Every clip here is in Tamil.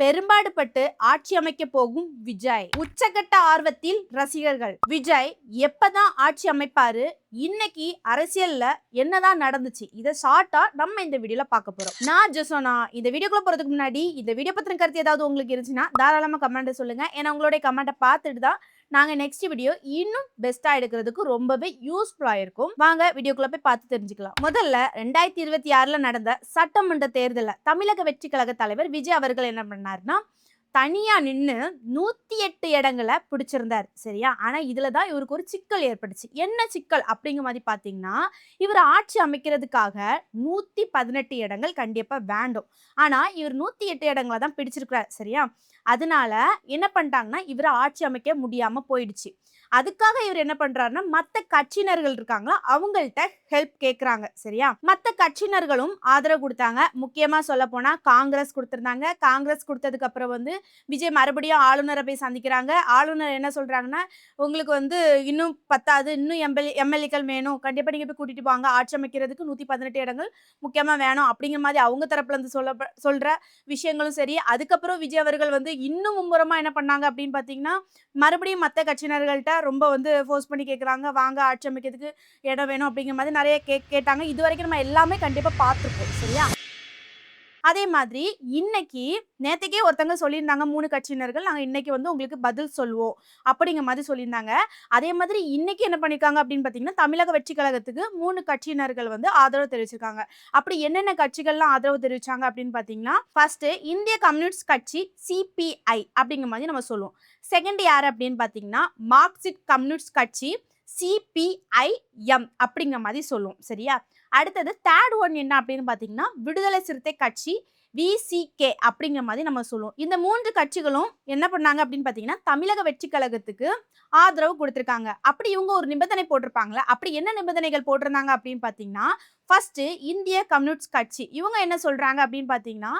பெரும்பாடுபட்டு ஆட்சி அமைக்க போகும் விஜய். உச்சகட்ட ஆர்வத்தில் ரசிகர்கள். விஜய் எப்பதான் ஆட்சி அமைப்பாரு, இன்னைக்கு அரசியல்ல என்னதான் நடந்துச்சு, இதை ஷார்ட்டா நம்ம இந்த வீடியோல பார்க்க போறோம். நான் ஜெசோனா. இந்த வீடியோக்குள்ள போறதுக்கு முன்னாடி இந்த வீடியோ பத்தின கருத்து ஏதாவது உங்களுக்கு இருந்துச்சுன்னா தாராளமா கமெண்ட் சொல்லுங்க. ஏன்னா உங்களுடைய கமெண்ட்டை பார்த்துட்டு தான் நாங்க நெக்ஸ்ட் வீடியோ இன்னும் பெஸ்டா எடுக்கிறதுக்கு ரொம்பவே யூஸ்ஃபுல்லா இருக்கும். வாங்க வீடியோக்குள்ள போய் பார்த்து தெரிஞ்சுக்கலாம். முதல்ல 2026ல நடந்த சட்டமன்ற தேர்தல்ல தமிழக வெற்றி கழக தலைவர் விஜய் அவர்கள் என்ன பண்ணாருன்னா, தனியா நின்னு 108 இடங்களை பிடிச்சிருந்தார். சரியா? ஆனா இதுலதான் இவருக்கு ஒரு சிக்கல் ஏற்பட்டுச்சு. என்ன சிக்கல் அப்படிங்கிற மாதிரி பாத்தீங்கன்னா, இவர் ஆட்சி அமைக்கிறதுக்காக 118 இடங்கள் கண்டிப்பா வேண்டும். ஆனா இவர் 108 இடங்களை தான் பிடிச்சிருக்கிறார். சரியா? அதனால என்ன பண்ணிட்டாங்கன்னா, இவரை ஆட்சி அமைக்க முடியாம போயிடுச்சு. அதுக்காக இவர் என்ன பண்றாருன்னா, மத்த கட்சியினர்கள் இருக்காங்களா அவங்கள்ட்ட ஹெல்ப் கேட்கறாங்க. சரியா? மத்த கட்சியினர்களும் ஆதரவு கொடுத்தாங்க. முக்கியமா சொல்ல போனா காங்கிரஸ் கொடுத்திருந்தாங்க. காங்கிரஸ் கொடுத்ததுக்கு அப்புறம் விஜய் மறுபடியும் ஆளுநரை போய் சந்திக்கிறாங்க. ஆளுநர் என்ன சொல்றாங்கன்னா, உங்களுக்கு இன்னும் பத்தாது, இன்னும் எம்எல்ஏக்கள் வேணும், கண்டிப்பா நீங்க போய் கூட்டிட்டு வாங்க, ஆட்சி அமைக்கிறதுக்கு 118 இடங்கள் முக்கியமா வேணும் அப்படிங்கிற மாதிரி அவங்க தரப்புல இருந்து சொல்ற விஷயங்களும் சரி. அதுக்கப்புறம் விஜய் அவர்கள் இன்னும் மும்முரமா என்ன பண்ணாங்க அப்படின்னு பாத்தீங்கன்னா, மறுபடியும் மத்த கட்சியினர்கள்ட்ட ரொம்ப ஃபோர்ஸ் பண்ணி கேட்குறாங்க, வாங்க ஆட்சி அமைக்கிறதுக்கு இடம் வேணும் அப்படிங்கிற மாதிரி நிறைய கேட்டாங்க. இது வரைக்கும் நம்ம எல்லாமே கண்டிப்பா பார்த்துருப்போம். சரியா? அதே மாதிரி இன்னைக்கு நேற்றுக்கே ஒருத்தங்க சொல்லியிருந்தாங்க, 3 கட்சியினர்கள் நாங்கள் இன்னைக்கு உங்களுக்கு பதில் சொல்லுவோம் அப்படிங்கிற மாதிரி சொல்லியிருந்தாங்க. அதே மாதிரி இன்னைக்கு என்ன பண்ணியிருக்காங்க அப்படின்னு பார்த்தீங்கன்னா, தமிழக வெற்றி கழகத்துக்கு 3 கட்சியினர்கள் ஆதரவு தெரிவிச்சிருக்காங்க. அப்படி என்னென்ன கட்சிகள்லாம் ஆதரவு தெரிவிச்சாங்க அப்படின்னு பார்த்தீங்கன்னா, ஃபர்ஸ்ட் இந்திய கம்யூனிஸ்ட் கட்சி சிபிஐ அப்படிங்கிற மாதிரி நம்ம சொல்லுவோம். செகண்ட் யார் அப்படின்னு பார்த்தீங்கன்னா, மார்க்சிஸ்ட் கம்யூனிஸ்ட் கட்சி சிபிஐஎம் அப்படிங்கிற மாதிரி சொல்லுவோம். சரியா? அடுத்தது தேர்ட் ஒன் என்ன அப்படின்னு பார்த்தீங்கன்னா, விடுதலை சிறுத்தை கட்சி விசிகே அப்படிங்கிற மாதிரி நம்ம சொல்லுவோம். இந்த 3 கட்சிகளும் என்ன பண்ணாங்க அப்படின்னு பார்த்தீங்கன்னா, தமிழக வெற்றி கழகத்துக்கு ஆதரவு கொடுத்திருக்காங்க. அப்படி இவங்க ஒரு நிபந்தனை போட்டிருப்பாங்களா? அப்படி என்ன நிபந்தனைகள் போட்டிருந்தாங்க அப்படின்னு பார்த்தீங்கன்னா, ஃபர்ஸ்ட் இந்திய கம்யூனிஸ்ட் கட்சி இவங்க என்ன சொல்றாங்க அப்படின்னு பார்த்தீங்கன்னா,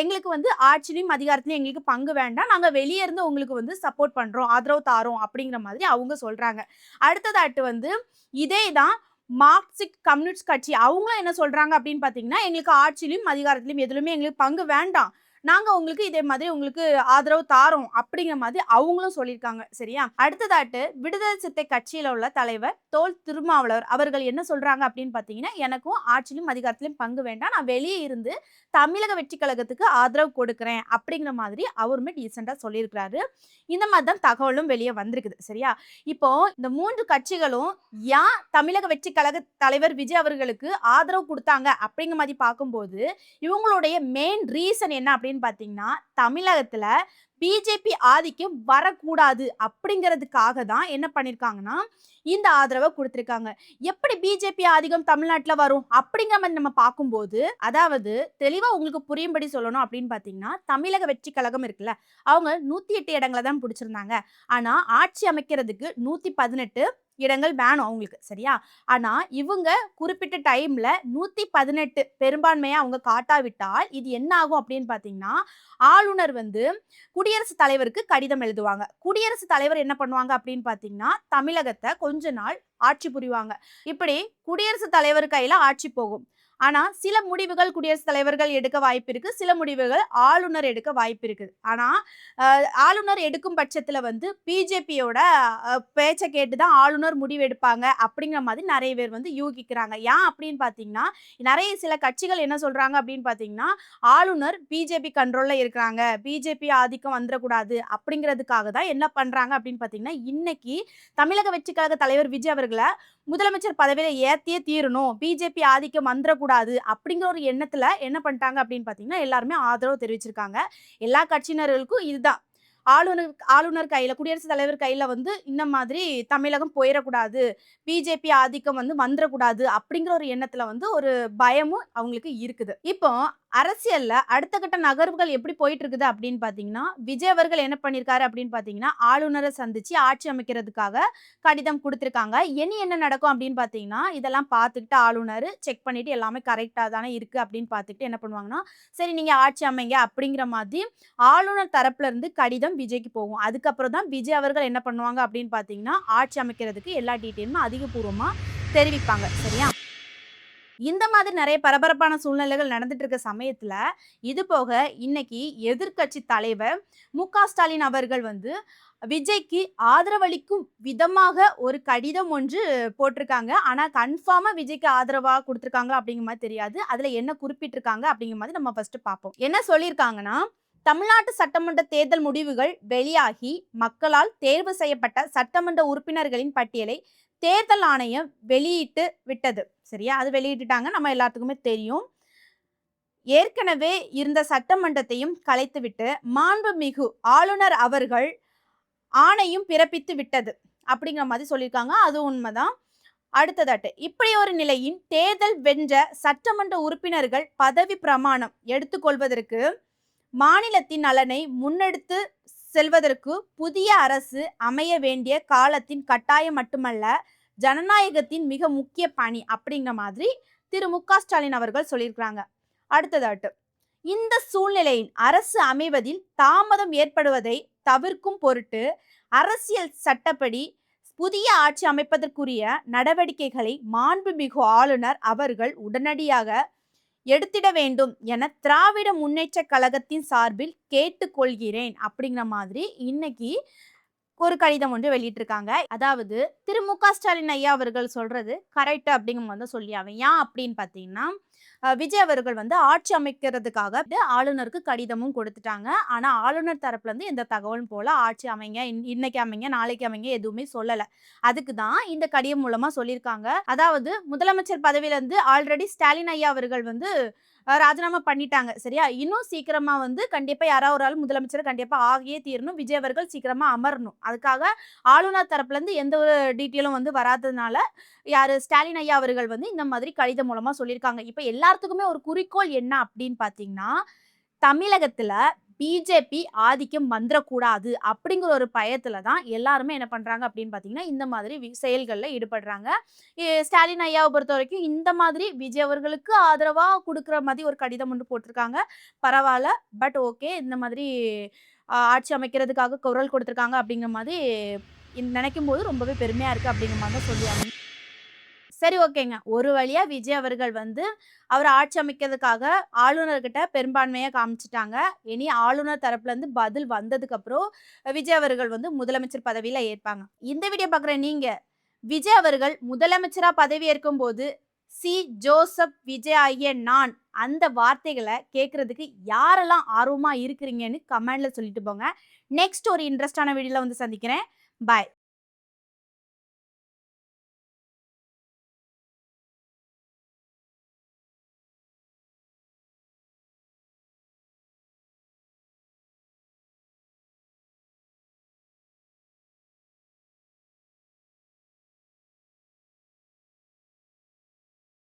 எங்களுக்கு ஆட்சியிலும் அதிகாரத்திலும் எங்களுக்கு பங்கு வேண்டாம், நாங்கள் வெளியே இருந்து உங்களுக்கு சப்போர்ட் பண்றோம், ஆதரவு தாரோம் அப்படிங்கிற மாதிரி அவங்க சொல்றாங்க. அடுத்ததாட்டு இதே தான் மார்க்சிஸ்ட் கம்யூனிஸ்ட் கட்சி அவங்களும் என்ன சொல்றாங்க அப்படின்னு பார்த்தீங்கன்னா, எங்களுக்கு ஆட்சியிலும் அதிகாரத்திலும் எதுலுமே எங்களுக்கு பங்கு வேண்டாம், நாங்க உங்களுக்கு இதே மாதிரி உங்களுக்கு ஆதரவு தாரோம் அப்படிங்கிற மாதிரி அவங்களும் சொல்லியிருக்காங்க. சரியா? அடுத்ததாட்டு விடுதலை சிறுத்தை கட்சியில உள்ள தலைவர் தோல் திருமாவளவர் அவர்கள் என்ன சொல்றாங்க அப்படின்னு பார்த்தீங்கன்னா, எனக்கும் ஆட்சியிலும் அதிகாரத்திலும் பங்கு வேண்டாம், நான் வெளியே இருந்து தமிழக வெற்றி கழகத்துக்கு ஆதரவு கொடுக்குறேன் அப்படிங்கிற மாதிரி அவருமே டீசெண்டா சொல்லியிருக்கிறாரு. இந்த மாதிரி தான் தகவலும் வெளியே வந்திருக்குது. சரியா? இப்போ இந்த 3 கட்சிகளும் ஏன் தமிழக வெற்றி கழக தலைவர் விஜய் அவர்களுக்கு ஆதரவு கொடுத்தாங்க அப்படிங்கிற மாதிரி பார்க்கும்போது, இவங்களுடைய மெயின் ரீசன் என்ன அப்படின்னு பார்த்தீங்கன்னா, தமிழகத்துல பிஜேபி ஆதிக்கம் வரக்கூடாது அப்படிங்கிறதுக்காக தான் என்ன பண்ணிருக்காங்கன்னா, இந்த ஆதரவை கொடுத்திருக்காங்க. எப்படி பிஜேபி ஆதிக்கம் தமிழ்நாட்டுல வரும் அப்படிங்கிற மாதிரி நம்ம பார்க்கும்போது, அதாவது தெளிவா உங்களுக்கு புரியும்படி சொல்லணும் அப்படின்னு பார்த்தீங்கன்னா, தமிழக வெற்றி கழகம் இருக்குல்ல, அவங்க 108 இடங்களை தான் பிடிச்சிருந்தாங்க. ஆனா ஆட்சி அமைக்கிறதுக்கு 118 இடங்கள் வேணும் அவங்களுக்கு. சரியா? ஆனா இவங்க குறிப்பிட்ட டைம்ல 118 பெரும்பான்மையை அவங்க காட்டாவிட்டால் இது என்ன ஆகும் அப்படின்னு பார்த்தீங்கன்னா, ஆளுநர் குடியரசுத் தலைவருக்கு கடிதம் எழுதுவாங்க. குடியரசுத் தலைவர் என்ன பண்ணுவாங்க அப்படின்னு பார்த்தீங்கன்னா, தமிழகத்தை கொஞ்ச நாள் ஆட்சி புரிவாங்க. இப்படி குடியரசுத் தலைவர் கையில ஆட்சி போகும். ஆனா சில முடிவுகள் குடியரசுத் தலைவர்கள் எடுக்க வாய்ப்பு இருக்கு, சில முடிவுகள் ஆளுநர் எடுக்க வாய்ப்பு இருக்குது. ஆனா ஆளுநர் எடுக்கும் பட்சத்துல பிஜேபியோட பேச்சை கேட்டுதான் ஆளுநர் முடிவு எடுப்பாங்க அப்படிங்கிற மாதிரி நிறைய பேர் யூகிக்கிறாங்க. ஏன் அப்படின்னு பாத்தீங்கன்னா, நிறைய சில கட்சிகள் என்ன சொல்றாங்க அப்படின்னு பாத்தீங்கன்னா, ஆளுநர் பிஜேபி கண்ட்ரோல்ல இருக்கிறாங்க, பிஜேபி ஆதிக்கம் வந்துடக்கூடாது அப்படிங்கிறதுக்காக தான் என்ன பண்றாங்க அப்படின்னு பாத்தீங்கன்னா, இன்னைக்கு தமிழக வெற்றி கழக தலைவர் விஜய் அவர்களை முதலமைச்சர் பதவியில ஏத்தியே தீரணும், பிஜேபி ஆதிக்கம் வந்துடக்கூடாது அப்படிங்கிற ஒரு எண்ணத்துல என்ன பண்ணிட்டாங்க அப்படின்னு பாத்தீங்கன்னா, எல்லாருமே ஆதரவு தெரிவிச்சிருக்காங்க. எல்லா கட்சியினர்களுக்கும் இதுதான், ஆளுநர் கையில, குடியரசுத் தலைவர் கையில இந்த மாதிரி தமிழகம் போயிடக்கூடாது, பிஜேபி ஆதிக்கம் வந்துடக்கூடாது அப்படிங்கிற ஒரு எண்ணத்துல ஒரு பயமும் அவங்களுக்கு இருக்குது. இப்போ அரசியல்ல அடுத்த கட்ட நகர்வுகள் எப்படி போயிட்டு இருக்குது அப்படின்னு பாத்தீங்கன்னா, விஜய் அவர்கள் என்ன பண்ணிருக்காரு அப்படின்னு பாத்தீங்கன்னா, ஆளுநரை சந்திச்சு ஆட்சி அமைக்கிறதுக்காக கடிதம் கொடுத்திருக்காங்க. இனி என்ன நடக்கும் அப்படின்னு பாத்தீங்கன்னா, இதெல்லாம் பார்த்துக்கிட்டு ஆளுநர் செக் பண்ணிட்டு எல்லாமே கரெக்டா தானே இருக்கு அப்படின்னு பார்த்துக்கிட்டு என்ன பண்ணுவாங்கன்னா, சரி நீங்க ஆட்சி அமைங்க அப்படிங்கிற மாதிரி ஆளுநர் தரப்புல இருந்து கடிதம் விஜய்க்கு போகும். அதுக்கப்புறம் தான் விஜய் அவர்கள் என்ன பண்ணுவாங்க அப்படின்னு பாத்தீங்கன்னா, ஆட்சி அமைக்கிறதுக்கு எல்லா டீட்டெயிலுமே அதிகபூர்வமா தெரிவிப்பாங்க. சரியா? இந்த மாதிரி நிறைய பரபரப்பான சூழ்நிலைகள் நடந்துட்டு இருக்க சமயத்துல இது போக இன்னைக்கு எதிர்க்கட்சி தலைவர் மு.க. ஸ்டாலின் அவர்கள் வந்து விஜய்க்கு ஆதரவளிக்கும் விதமாக ஒரு கடிதம் ஒன்று போட்டிருக்காங்க. ஆனா கன்ஃபார்மா விஜய்க்கு ஆதரவா கொடுத்திருக்காங்களா அப்படிங்கிற மாதிரி தெரியாது. அதுல என்ன குறிப்பிட்டிருக்காங்க அப்படிங்கிற மாதிரி நம்ம ஃபர்ஸ்ட் பார்ப்போம். என்ன சொல்லியிருக்காங்கன்னா, தமிழ்நாட்டு சட்டமன்ற தேர்தல் முடிவுகள் வெளியாகி மக்களால் தேர்வு செய்யப்பட்ட சட்டமன்ற உறுப்பினர்களின் பட்டியலை தேர்தல் ஆணையம் வெளியிட்டு விட்டது. சரியா? அது வெளியிட்டுட்டாங்க. நம்ம எல்லாத்துக்குமே தெரியும். ஏற்கனவே இருந்த சட்டமன்றத்தையும் கலைத்துவிட்டு மாண்புமிகு ஆளுநர் அவர்கள் ஆணையும் பிறப்பித்து விட்டது அப்படிங்கிற மாதிரி சொல்லியிருக்காங்க. அது உண்மைதான். அடுத்ததாட்டு இப்படி ஒரு நிலையின் தேர்தல் வென்ற சட்டமன்ற உறுப்பினர்கள் பதவி பிரமாணம் எடுத்துக்கொள்வதற்கு மாநிலத்தின் நலனை முன்னெடுத்து செல்வதற்கு புதிய அரசு அமைய வேண்டிய காலத்தின் கட்டாயம் மட்டுமல்ல, ஜனநாயகத்தின் மிக முக்கிய பணி அப்படிங்கிற மாதிரி திரு மு.க. ஸ்டாலின் அவர்கள் சொல்லியிருக்கிறாங்க. அடுத்ததாட்டு இந்த சூழ்நிலையில் அரசு அமைவதில் தாமதம் ஏற்படுவதை தவிர்க்கும் பொருட்டு அரசியல் சட்டப்படி புதிய ஆட்சி அமைப்பதற்குரிய நடவடிக்கைகளை மாண்புமிகு ஆளுநர் அவர்கள் உடனடியாக எடுத்திட வேண்டும் என திராவிட முன்னேற்ற கழகத்தின் சார்பில் கேட்டுக்கொள்கிறேன் அப்படிங்கிற மாதிரி இன்னைக்கு ஒரு கடிதம் ஒன்று வெளியிட்டிருக்காங்க. அதாவது திரு மு.க. ஸ்டாலின் ஐயா அவர்கள் சொல்றது கரெக்ட் அப்படிங்கும் வந்து சொல்லி அவன் ஏன் அப்படின்னு பார்த்தீங்கன்னா, விஜய் அவர்கள் வந்து ஆட்சி அமைக்கிறதுக்காக ஆளுநருக்கு கடிதமும் கொடுத்துட்டாங்க. ஆனா ஆளுநர் தரப்புல இருந்து எந்த தகவலும் போல ஆட்சி அமைங்க, இன்னைக்கு அமைங்க, நாளைக்கு அமைங்க எதுவுமே சொல்லல. அதுக்கு தான் இந்த கடிதம் மூலமா சொல்லியிருக்காங்க. அதாவது முதலமைச்சர் பதவியில இருந்து ஆல்ரெடி ஸ்டாலின் ஐயா அவர்கள் வந்து ராஜினாமா பண்ணிட்டாங்க. சரியா? இன்னும் சீக்கிரமா வந்து கண்டிப்பா யாராவது ஒரு ஆள் முதலமைச்சர் கண்டிப்பா ஆகியே தீரணும். விஜய் அவர்கள் சீக்கிரமா அமரணும். அதுக்காக ஆளுநர் தரப்புல இருந்து எந்த ஒரு டீட்டெயிலும் வந்து வராததுனால யாரு ஸ்டாலின் ஐயா அவர்கள் வந்து இந்த மாதிரி கடிதம் மூலமா சொல்லியிருக்காங்க. இப்ப எல்லாத்துக்குமே ஒரு குறிக்கோள் என்ன அப்படின்னு பார்த்தீங்கன்னா, தமிழகத்துல பிஜேபி ஆதிக்கம் வந்துடக்கூடாது அப்படிங்கிற ஒரு பயத்துல தான் எல்லாருமே என்ன பண்றாங்க அப்படின்னு பார்த்தீங்கன்னா, இந்த மாதிரி செயல்கள்ல ஈடுபடுறாங்க. ஸ்டாலின் ஐயாவை பொறுத்த வரைக்கும் இந்த மாதிரி விஜய் அவர்களுக்கு ஆதரவா கொடுக்குற மாதிரி ஒரு கடிதம் ஒன்று போட்டிருக்காங்க. பரவாயில்ல. But okay. இந்த மாதிரி ஆட்சி அமைக்கிறதுக்காக குரல் கொடுத்துருக்காங்க அப்படிங்கிற மாதிரி நினைக்கும் போது ரொம்பவே பெருமையா இருக்கு அப்படிங்கிற மாதிரி தான் சொல்லி ஆகணும். சரி, ஓகேங்க. ஒரு வழியா விஜய் அவர்கள் வந்து அவர் ஆட்சி அமைக்கிறதுக்காக ஆளுநர்கிட்ட பெரும்பான்மையா காமிச்சுட்டாங்க. இனி ஆளுநர் தரப்புல இருந்து பதில் வந்ததுக்கு அப்புறம் விஜய் அவர்கள் வந்து முதலமைச்சர் பதவியில ஏற்பாங்க. இந்த வீடியோ பார்க்குற நீங்க விஜய் அவர்கள் முதலமைச்சரா பதவி ஏற்கும் போது சி ஜோசப் விஜய் ஆகிய நான் அந்த வார்த்தைகளை கேட்கறதுக்கு யாரெல்லாம் ஆர்வமா இருக்கிறீங்கன்னு கமெண்ட்ல சொல்லிட்டு போங்க. நெக்ஸ்ட் ஒரு இன்ட்ரெஸ்டான வீடியோல வந்து சந்திக்கிறேன். பாய்.